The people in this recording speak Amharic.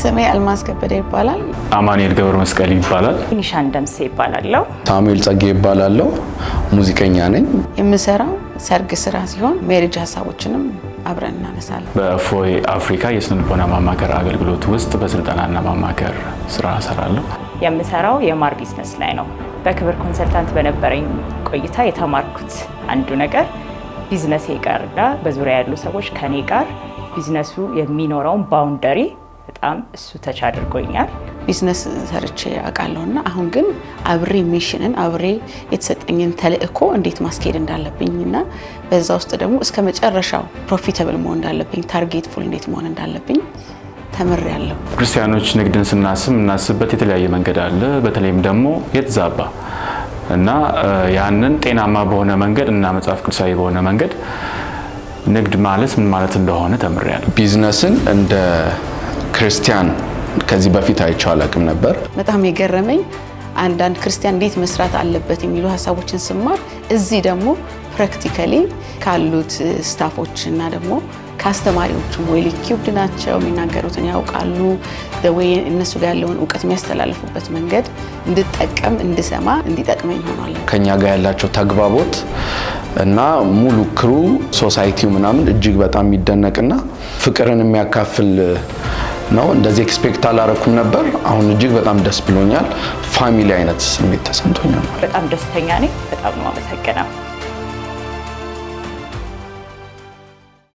ስሜ አልማዝ ከበደ ይባላል። አማኑኤል ገብረ መስቀል ይባላል። ኒሻን ደምሴ ይባላል። ሳሙኤል ጸጌ ይባላል። ሙዚቀኛ ነኝ። የምሰራው ሰርግ ስራ ሲሆን ሜሪጅ ሀሳቦችንም አብረን እናነሳለን። በፎይ አፍሪካ የስነልቦና ማማከር አገልግሎት ውስጥ በስልጠናና ማማከር ስራ እሰራለሁ። የምሰራው የማር ቢዝነስ ላይ ነው። በክብር ኮንሰልታንት በነበረኝ ቆይታ የተማርኩት አንዱ ነገር ቢዝነሴ ጋርና በዙሪያ ያሉ ሰዎች ከኔ ጋር ቢዝነሱ የሚኖረውን ባውንደሪ በጣም እሱ ተች አድርጎኛል። ቢዝነስ ሰርቼ አውቃለሁና አሁን ግን አብሬ ሚሽንን አብሬ የተሰጠኝን ተልእኮ እንዴት ማስኬድ እንዳለብኝና በዛ ውስጥ ደግሞ እስከ መጨረሻው ፕሮፊታብል መሆን እንዳለብኝ ታርጌትፉል እንዴት መሆን እንዳለብኝ ተምሬያለሁ። ክርስቲያኖች ንግድን እናስብበት የተለያየ መንገድ አለ። በተለይም ደግሞ የተዛባ እና ያንን ጤናማ በሆነ መንገድ እና መጽሐፍ ቅዱሳዊ በሆነ መንገድ ንግድ ማለት ምን ማለት እንደሆነ ተምሬያለሁ። ቢዝነስን እንደ ክርስቲያን ከዚህ በፊት አይቼው አላውቅም ነበር። በጣም የገረመኝ አንዳንድ ክርስቲያን እንዴት መስራት አለበት የሚሉ ሀሳቦችን ስማር እዚህ ደግሞ ፕራክቲካሊ ካሉት ስታፎች እና ደግሞ ካስተማሪዎቹ ዌል ኢኩይፕድ ናቸው፣ የሚናገሩትን ያውቃሉ። ወይ እነሱ ጋር ያለውን እውቀት የሚያስተላልፉበት መንገድ እንድጠቀም እንድሰማ እንዲጠቅመኝ ሆኗል። ከኛ ጋር ያላቸው ተግባቦት እና ሙሉ ክሩ ሶሳይቲው ምናምን እጅግ በጣም የሚደነቅና ፍቅርን የሚያካፍል ነው። እንደዚህ ኤክስፔክት አላረኩም ነበር። አሁን እጅግ በጣም ደስ ብሎኛል። ፋሚሊ አይነት ስሜት ተሰምቶኛል። በጣም ደስተኛ ነኝ። በጣም ነው አመሰግናለሁ።